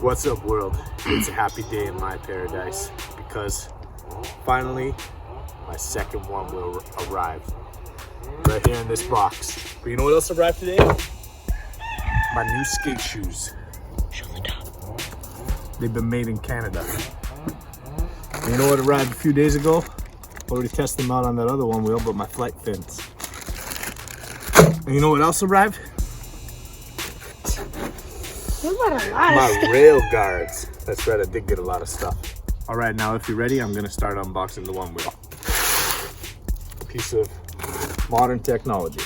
What's up, world? It's a happy day in my paradise because finally my second one will arrive right here in this box. But you know what else arrived today? My new skate shoes. Show the top. They've been made in Canada. And you know what arrived a few days ago? Already tested them out on that other one wheel, but my flight fins. And you know what else arrived? My rail guards. That's right, I did get a lot of stuff. All right, now if you're ready, I'm gonna start unboxing the one wheel. Piece of modern technology.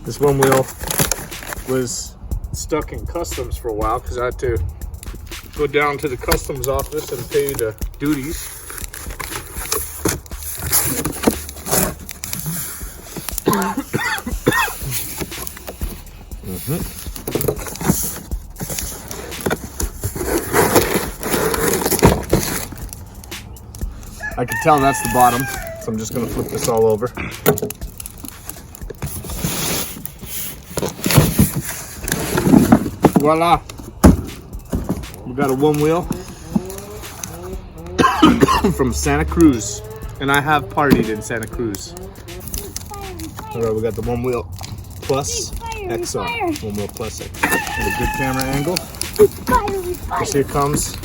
This one wheel was stuck in customs for a while because I had to go down to the customs office and pay the duties. I can tell that's the bottom, so I'm just gonna flip this all over. Voila! We got a one wheel from Santa Cruz, and I have partied in Santa Cruz. All right, we got the one wheel plus XR, one wheel plus XR. And a good camera angle. Because here comes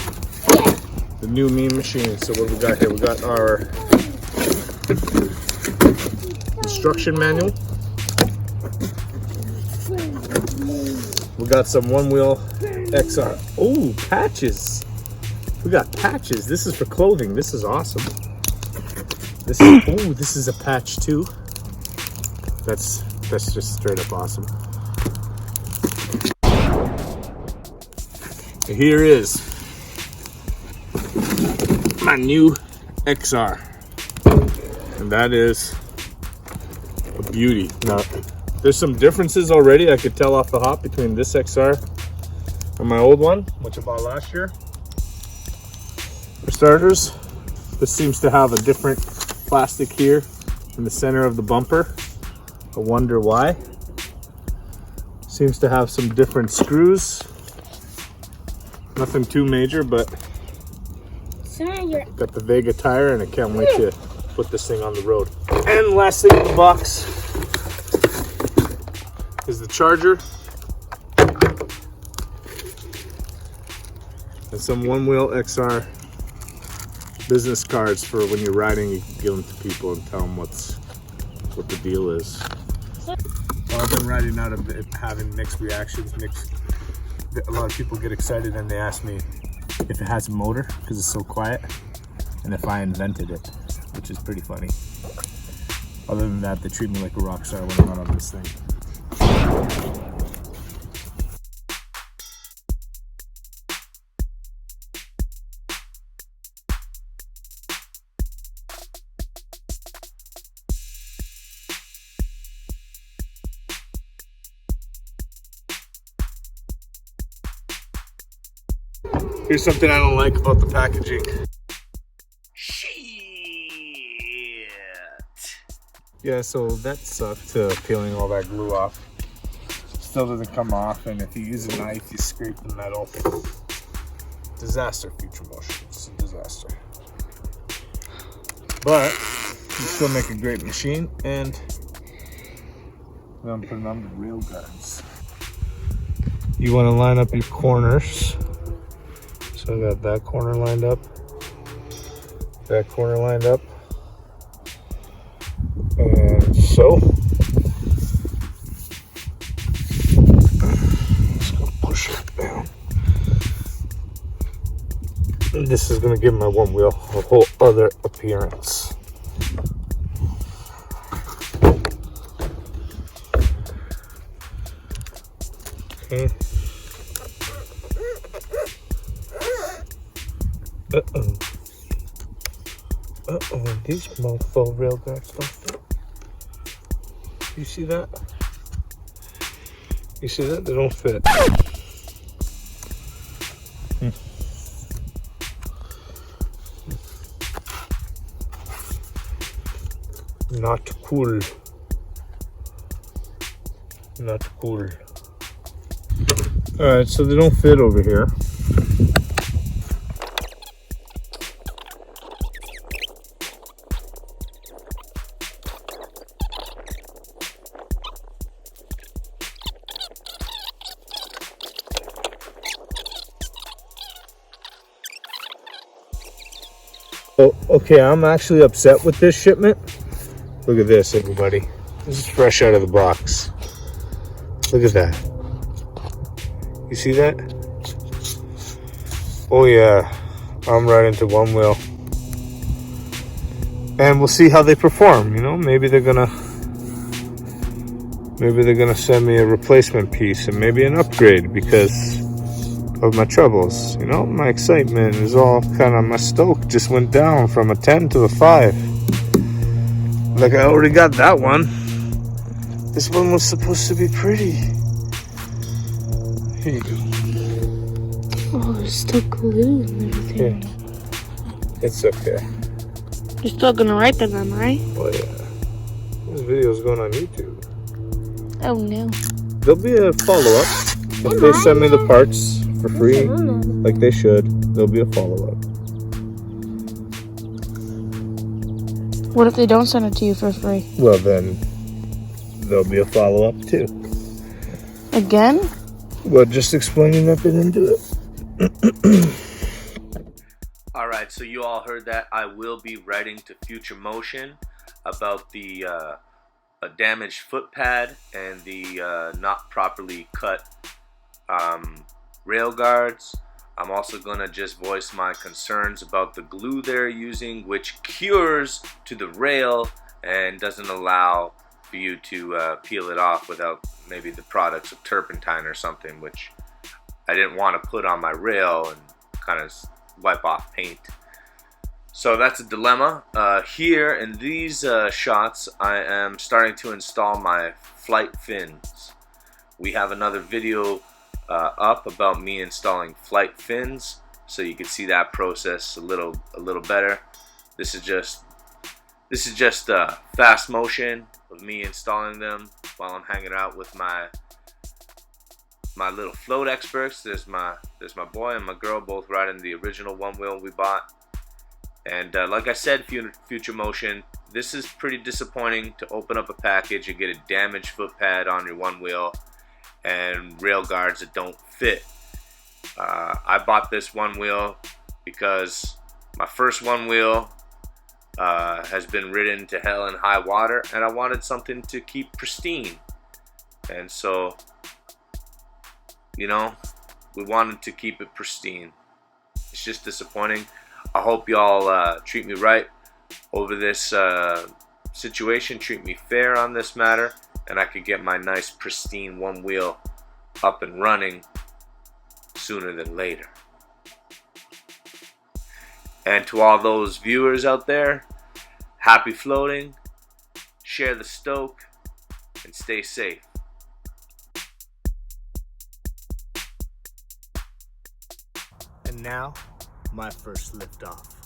the new mean machine. So what we got here? We got our instruction manual. We got some one wheel XR. Oh, patches. We got patches. This is for clothing. This is awesome. This is a patch too. That's just straight up awesome. Here is my new XR, and that is a beauty. Now, there's some differences already I could tell off the hop between this XR and my old one, which I bought last year. For starters, this seems to have a different plastic here in the center of the bumper. I wonder why. Seems to have some different screws. Nothing too major, but got the Vega tire, and I can't wait to put this thing on the road. And last thing in the box is the charger and some one wheel XR business cards for when you're riding. You can give them to people and tell them what the deal is. Well, I've been riding out of it, having mixed reactions. A lot of people get excited and they ask me if it has a motor because it's so quiet, and if I invented it, which is pretty funny. Other than that, they treat me like a rock star when I'm on this thing. Here's something I don't like about the packaging. Shit. Yeah, so that sucked, peeling all that glue off. Still doesn't come off, and if you use a knife, you scrape the metal. Disaster, Future Motion. It's a disaster. But you still make a great machine, and I'm putting on the rail guards. You want to line up your corners. So I got that corner lined up, that corner lined up, and so just gonna push it down. And this is gonna give my one wheel a whole other appearance. Okay. These mofo rail guards don't fit. You see that? You see that? They don't fit. Not cool. Not cool. Alright, so they don't fit over here. Oh, okay, I'm actually upset with this shipment. Look at this, everybody. This is fresh out of the box. Look at that. You see that? Oh yeah, I'm right into Onewheel. And we'll see how they perform, you know? Maybe they're gonna send me a replacement piece and maybe an upgrade because of my troubles. You know, my excitement is all kind of, my stoke just went down from a 10 to a 5. Like, I already got that one. This one was supposed to be pretty. Here you go. Oh, there's still glue and everything. Yeah. It's okay. You're still gonna write them, am I? Oh yeah. This video's going on YouTube. Oh no. There'll be a follow-up. If they send me the parts for free, like they should, there'll be a follow-up. What if they don't send it to you for free? Well, then there'll be a follow-up too. Again? Well, just explaining that they didn't do it. Alright, so you all heard that. I will be writing to Future Motion about the a damaged foot pad and the not properly cut rail guards. I'm also going to just voice my concerns about the glue they're using, which cures to the rail and doesn't allow for you to peel it off without maybe the products of turpentine or something, which I didn't want to put on my rail and kind of wipe off paint. So that's a dilemma. Here in these shots, I am starting to install my flight fins. We have another video up about me installing flight fins, so you can see that process a little better. This is just fast motion of me installing them while I'm hanging out with my little float experts. There's my boy and my girl, both riding the original Onewheel we bought. And like I said, Future Motion, this is pretty disappointing to open up a package and get a damaged foot pad on your Onewheel and rail guards that don't fit. I bought this Onewheel because my first Onewheel has been ridden to hell and high water, and I wanted something to keep pristine. And so, you know, we wanted to keep it pristine. It's just disappointing. I hope y'all treat me right over this situation, treat me fair on this matter, and I could get my nice pristine Onewheel up and running sooner than later. And to all those viewers out there, happy floating, share the stoke, and stay safe. And now, my first liftoff.